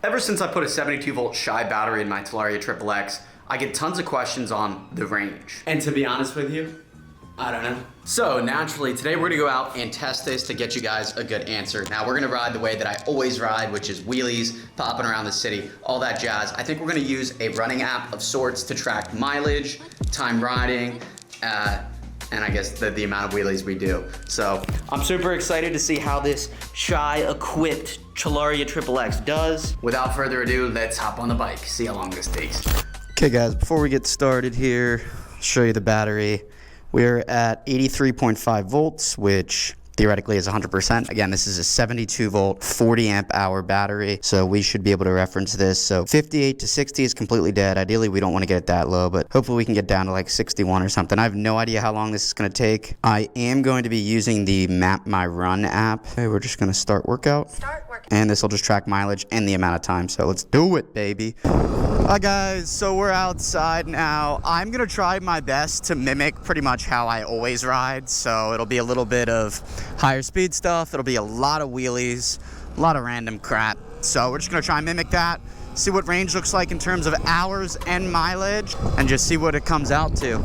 Ever since I put a 72-volt Shy battery in my Talaria XXX, I get tons of questions on the range. And to be honest with you, I don't know. So naturally, today we're gonna go out and test this to get you guys a good answer. Now we're gonna ride the way that I always ride, which is wheelies, popping around the city, all that jazz. I think we're gonna use a running app of sorts to track mileage, time riding, and I guess the amount of wheelies we do. So I'm super excited to see how this Shy-equipped Talaria XXX does. Without further ado, let's hop on the bike, see how long this takes. Okay guys, before we get started here, I'll show you the battery. We're at 83.5 volts, which theoretically is 100%. Again, this is a 72 volt, 40 amp hour battery, so we should be able to reference this. So 58 to 60 is completely dead. Ideally, we don't want to get it that low, but hopefully we can get down to like 61 or something. I have no idea how long this is going to take. I am going to be using the Map My Run app. Okay, we're just going to start workout. And this will just track mileage and the amount of time. So let's do it, baby. Hi guys, so we're outside now. I'm gonna try my best to mimic pretty much how I always ride. So it'll be a little bit of higher speed stuff. It'll be a lot of wheelies, a lot of random crap. So we're just gonna try and mimic that, see what range looks like in terms of hours and mileage, and just see what it comes out to.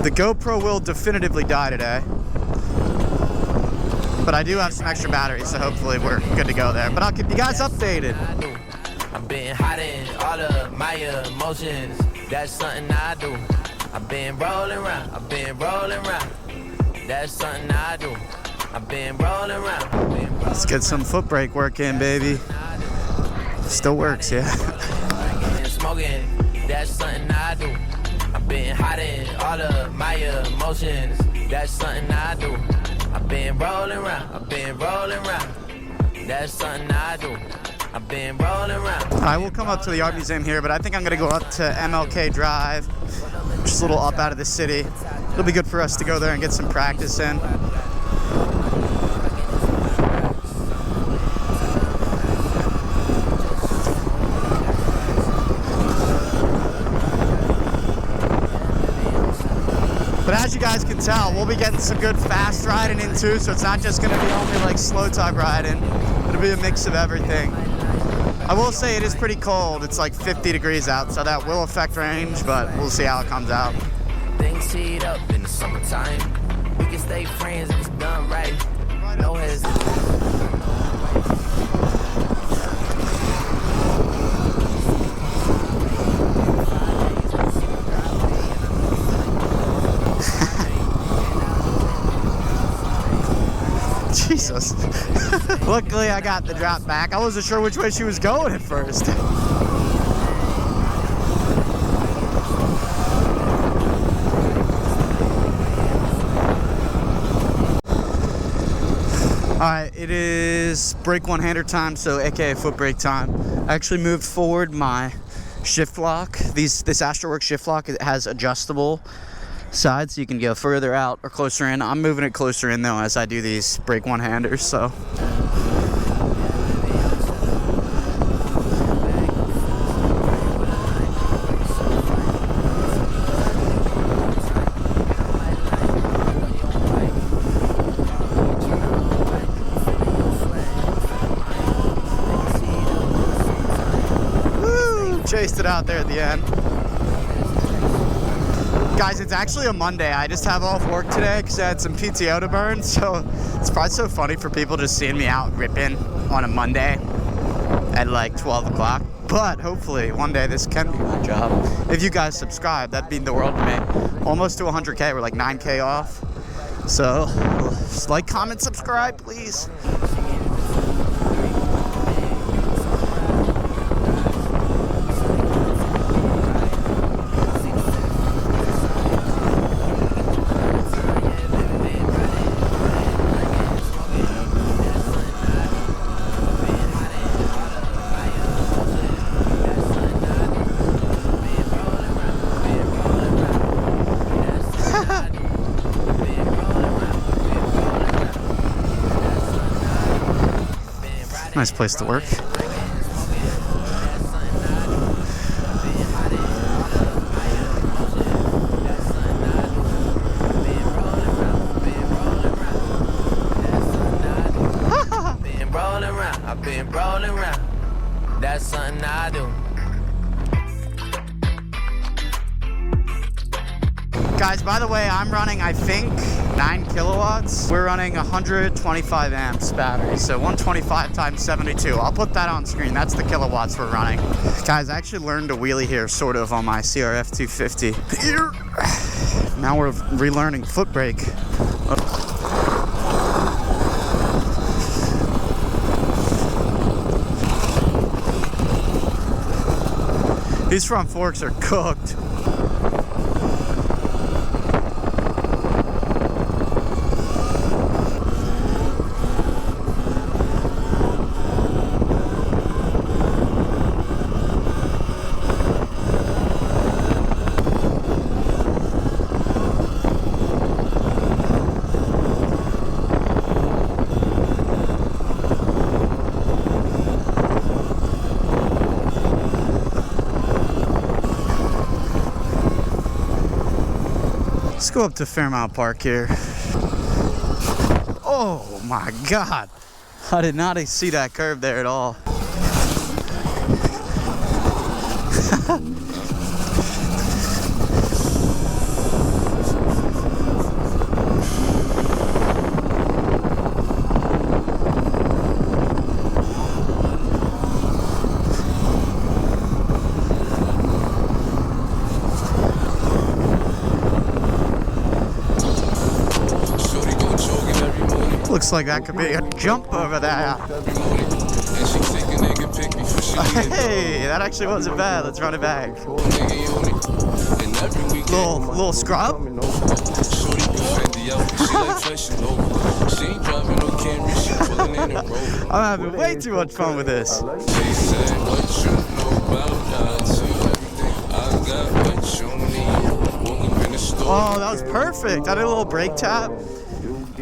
The GoPro will definitively die today, but I do have some extra batteries, so hopefully we're good to go there. But I'll keep you guys updated. I've been hiding all of my emotions. That's something I do. I've been rolling around. I've been rolling around. That's something I do. I've been rolling around. Let's get some foot brake work in, baby. Still works, yeah. Smoking. That's something I do. I've been hiding all of my emotions. That's something I do. I've been rolling around. I've been rolling around. That's something I do. I've been rolling around. I will come up to the art museum here, but I think I'm gonna go up to MLK Drive, just a little up out of the city. It'll be good for us to go there and get some practice in. But as you guys can tell, we'll be getting some good fast riding in too, so it's not just gonna be only like slow type riding. It'll be a mix of everything. I will say it is pretty cold. It's like 50 degrees out, so that will affect range, but we'll see how it comes out. Things heat up in the summertime. We can stay friends if it's done right. No hesitation. Jesus. Luckily, I got the drop back. I wasn't sure which way she was going at first. Alright, it is brake one-hander time, so aka foot brake time. I actually moved forward my shift lock. This Astroworks shift lock, it has adjustable sides, so you can go further out or closer in. I'm moving it closer in though as I do these brake one-handers, so. Woo! Chased it out there at the end. Guys, it's actually a Monday. I just have off work today because I had some PTO to burn, so it's probably so funny for people just seeing me out ripping on a Monday at like 12 o'clock. But hopefully one day this can be my job. If you guys subscribe, that'd mean the world to me. Almost to 100K, we're like 9K off. So, just like, comment, subscribe, please. Nice place to work. I've been rolling around. That's something I do. Guys, by the way, I'm running, I think, 9 kilowatts. We're running 125 amps battery, so 125 times 72. I'll put that on screen. That's the kilowatts we're running. Guys, I actually learned to wheelie here, sort of, on my CRF 250. Here. Now we're relearning foot brake. These front forks are cooked. Let's go up to Fairmount Park here. Oh my God. I did not see that curve there at all. Looks like that could be a jump over there. Hey, that actually wasn't bad. Let's run it back. Little scrub. I'm having way too much fun with this. Oh, that was perfect. I did a little brake tap.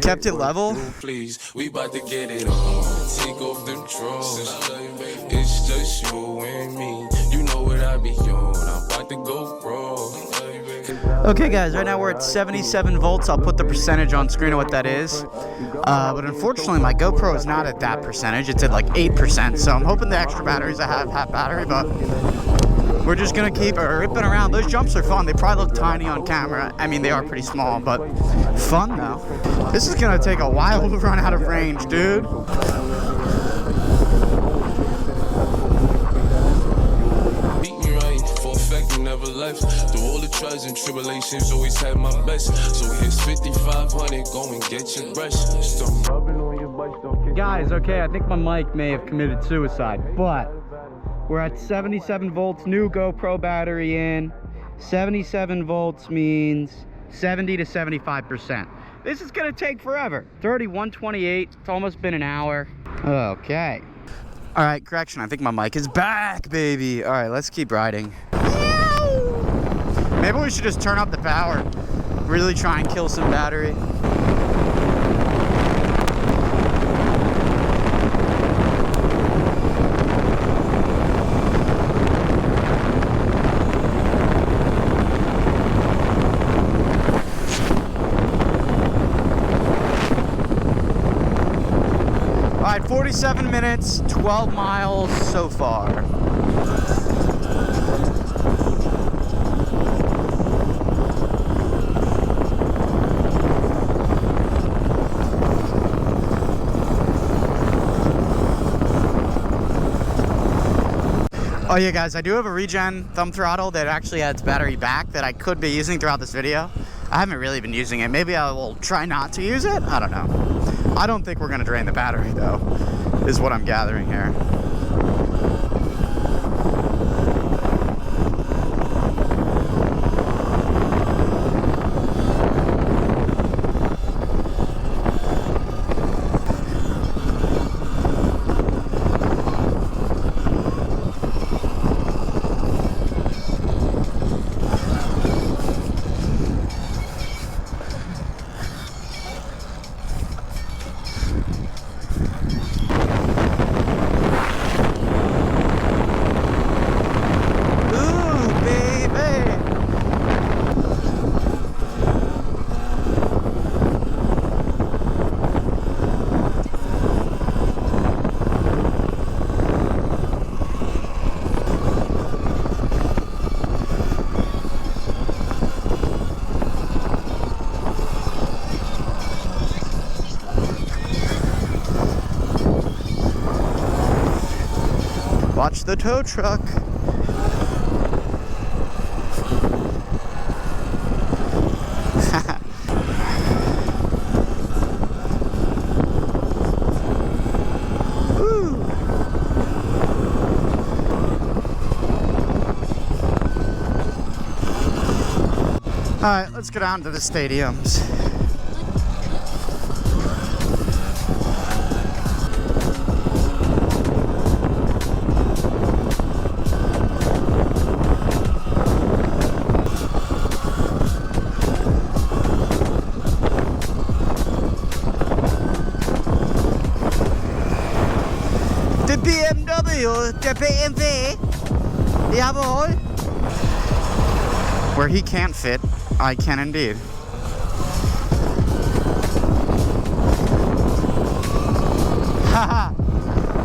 Kept it level. Please, we about to get it on. Take off them drawers. It's just you and me. You know what I be on. I'm about to go wrong. Okay, guys, right now we're at 77 volts. I'll put the percentage on screen of what that is. But unfortunately, my GoPro is not at that percentage. It's at like 8%. So I'm hoping the extra batteries I have battery, but we're just gonna keep ripping around. Those jumps are fun. They probably look tiny on camera. I mean, they are pretty small, but fun though. This is gonna take a while to run out of range, dude. Beat me right, for a fact you never left. Through all the trials and tribulations, always had my best. So here's 5,500, go and get your brush. Stop rubbing on your bike, don't get. Guys, okay, I think my mic may have committed suicide, but we're at 77 volts, new GoPro battery in. 77 volts means 70 to 75%. This is gonna take forever. 31:28, it's almost been an hour. Okay. All right, correction, I think my mic is back, baby. All right, let's keep riding. Maybe we should just turn up the power. Really try and kill some battery. All right, 47 minutes, 12 miles so far. Oh yeah, guys, I do have a regen thumb throttle that actually adds battery back that I could be using throughout this video. I haven't really been using it. Maybe I will try not to use it. I don't know. I don't think we're gonna drain the battery though, is what I'm gathering here. Watch the tow truck. Alright, let's go down to the stadiums. The BMW, the BMW, jawohl. Where he can't fit, I can indeed. Haha.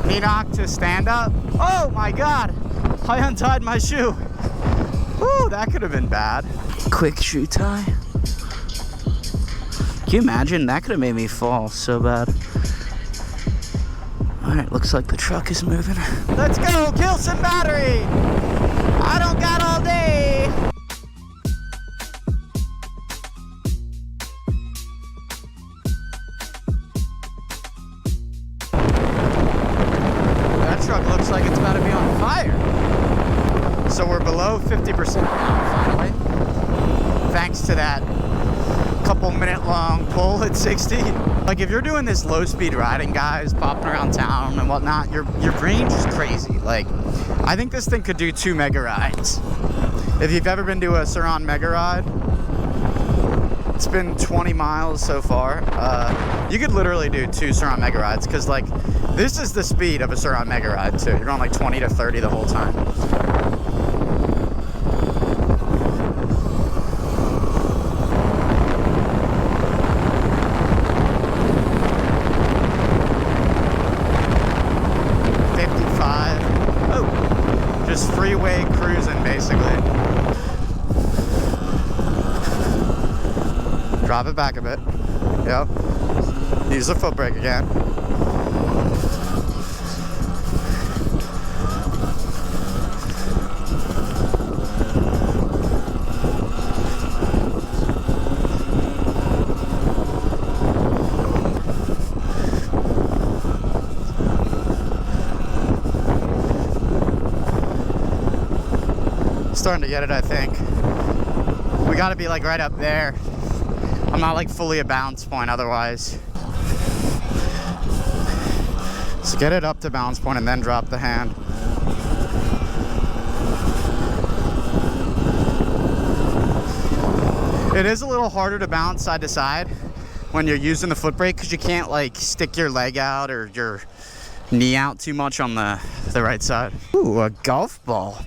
Enoch to stand up. Oh my god. I untied my shoe. Ooh, that could have been bad. Quick shoe tie. Can you imagine? That could have made me fall so bad. Alright, looks like the truck is moving. Let's go, kill some battery! I don't got all day! That truck looks like it's about to be on fire. So we're below 50% now, finally. Thanks to that couple minute long pull at 60. Like if you're doing this low speed riding, guys, popping around town and whatnot, your range is crazy. Like I think this thing could do 2 mega rides. If you've ever been to a Saran mega ride, it's been 20 miles so far. You could literally do 2 Saran mega rides because like this is the speed of a Saran mega ride too. You're going like 20 to 30 the whole time. Freeway cruising, basically. Drop it back a bit. Yep. Use the foot brake again. Starting to get it, I think. We got to be like right up there. I'm not like fully a balance point otherwise. So get it up to balance point and then drop the hand. It is a little harder to balance side to side when you're using the foot brake because you can't like stick your leg out or your knee out too much on the right side. Ooh, a golf ball.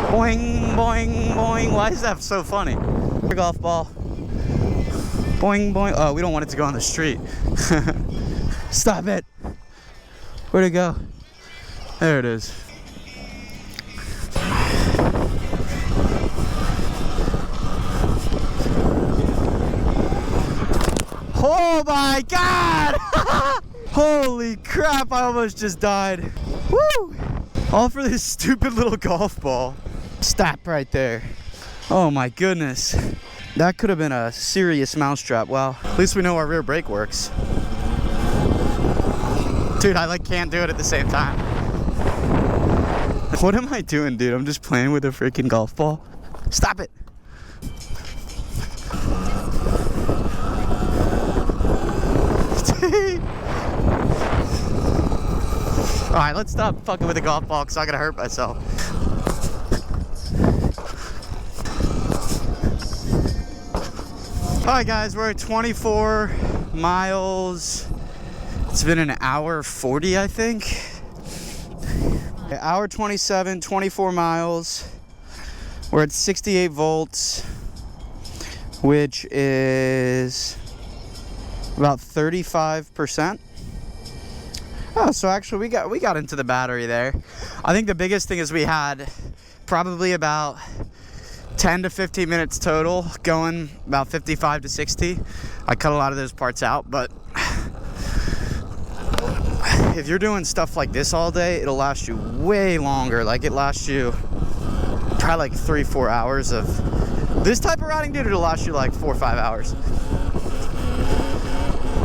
Boing, boing, boing. Why is that so funny? Golf ball. Boing, boing. Oh, we don't want it to go on the street. Stop it. Where'd it go? There it is. Oh my God! Holy crap, I almost just died. Woo! All for this stupid little golf ball. Stop right there. Oh my goodness. That could have been a serious mousetrap. Well, at least we know our rear brake works. Dude, I like can't do it at the same time. What am I doing, dude? I'm just playing with a freaking golf ball. Stop it. Alright, let's stop fucking with the golf ball because I'm gonna hurt myself. Alright guys, we're at 24 miles. It's been an hour 40, I think. Hour 27, 24 miles. We're at 68 volts, which is about 35%. Oh, so actually we got into the battery there. I think the biggest thing is we had probably about 10 to 15 minutes total, going about 55 to 60. I cut a lot of those parts out, but if you're doing stuff like this all day, it'll last you way longer. Like, it lasts you probably like 3-4 hours of this type of riding, dude. It'll last you like 4 or 5 hours.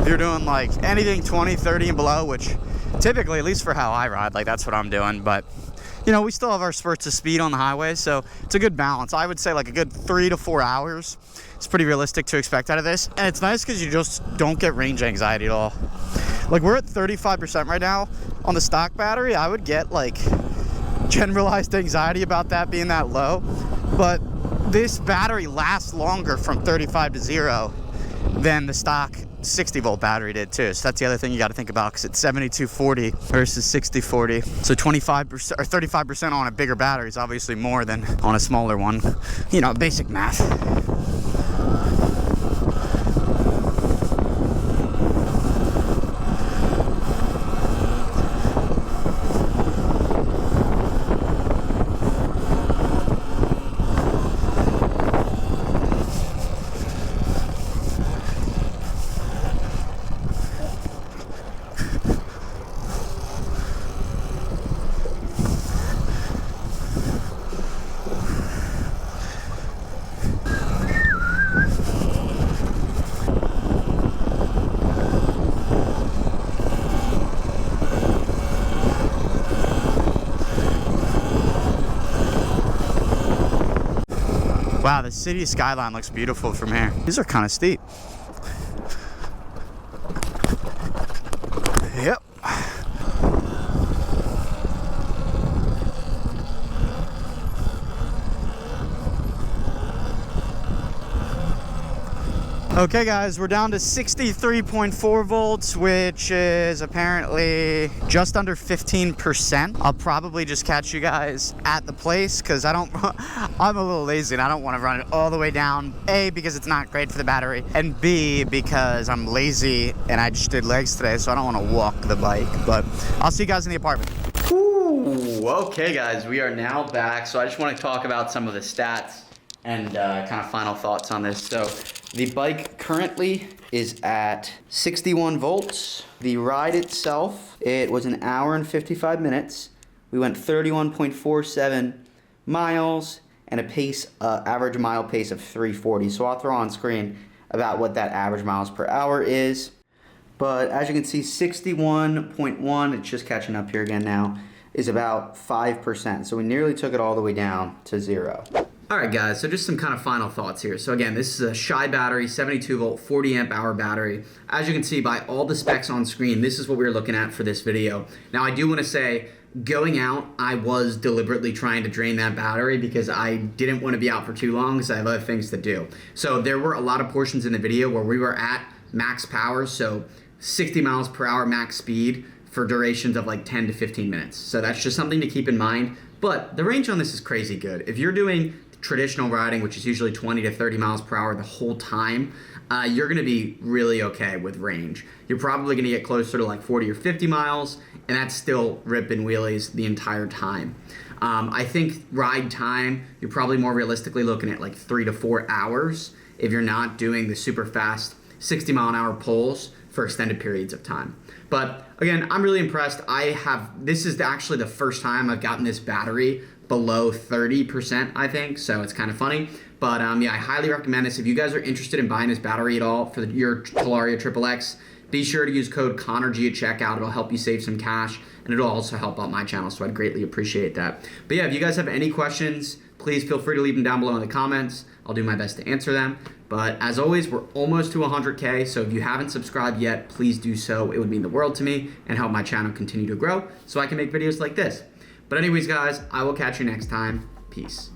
If you're doing like anything 20, 30 and below, which typically, at least for how I ride, like that's what I'm doing. But you know, we still have our spurts of speed on the highway, so it's a good balance. I would say like a good 3 to 4 hours. It's pretty realistic to expect out of this. And it's nice because you just don't get range anxiety at all. Like, we're at 35% right now on the stock battery. I would get like generalized anxiety about that being that low. But this battery lasts longer from 35 to 0 than the stock 60 volt battery did too. So that's the other thing you got to think about, because it's 7240 versus 6040. So 25% or 35% on a bigger battery is obviously more than on a smaller one. You know, basic math. Wow, the city skyline looks beautiful from here. These are kind of steep. Yep. Okay guys, we're down to 63.4 volts, which is apparently just under 15%. I'll probably just catch you guys at the place, because I'm a little lazy and I don't want to run it all the way down. A, because it's not great for the battery, and B, because I'm lazy and I just did legs today, so I don't want to walk the bike. But I'll see you guys in the apartment. Ooh, okay guys, we are now back. So I just want to talk about some of the stats and kind of final thoughts on this. So the bike currently is at 61 volts. The ride itself, it was an hour and 55 minutes. We went 31.47 miles and a pace, average mile pace of 340. So I'll throw on screen about what that average miles per hour is. But as you can see, 61.1, it's just catching up here again now, is about 5%. So we nearly took it all the way down to 0. All right, guys, so just some kind of final thoughts here. So again, this is a Shy battery, 72 volt, 40 amp hour battery. As you can see by all the specs on screen, this is what we were looking at for this video. Now, I do want to say, going out, I was deliberately trying to drain that battery because I didn't want to be out for too long because I have other things to do. So there were a lot of portions in the video where we were at max power, so 60 miles per hour max speed for durations of like 10 to 15 minutes. So that's just something to keep in mind. But the range on this is crazy good. If you're doing traditional riding, which is usually 20 to 30 miles per hour the whole time, you're gonna be really okay with range. You're probably gonna get closer to like 40 or 50 miles, and that's still ripping wheelies the entire time. I think ride time, you're probably more realistically looking at like 3 to 4 hours if you're not doing the super fast 60 mile an hour pulls for extended periods of time. But again, I'm really impressed. This is actually the first time I've gotten this battery below 30%, I think, so it's kind of funny. But yeah, I highly recommend this. If you guys are interested in buying this battery at all for your Talaria XXX, be sure to use code ConnorG at checkout. It'll help you save some cash, and it'll also help out my channel, so I'd greatly appreciate that. But yeah, if you guys have any questions, please feel free to leave them down below in the comments. I'll do my best to answer them. But as always, we're almost to 100K, so if you haven't subscribed yet, please do so. It would mean the world to me and help my channel continue to grow so I can make videos like this. But anyways, guys, I will catch you next time. Peace.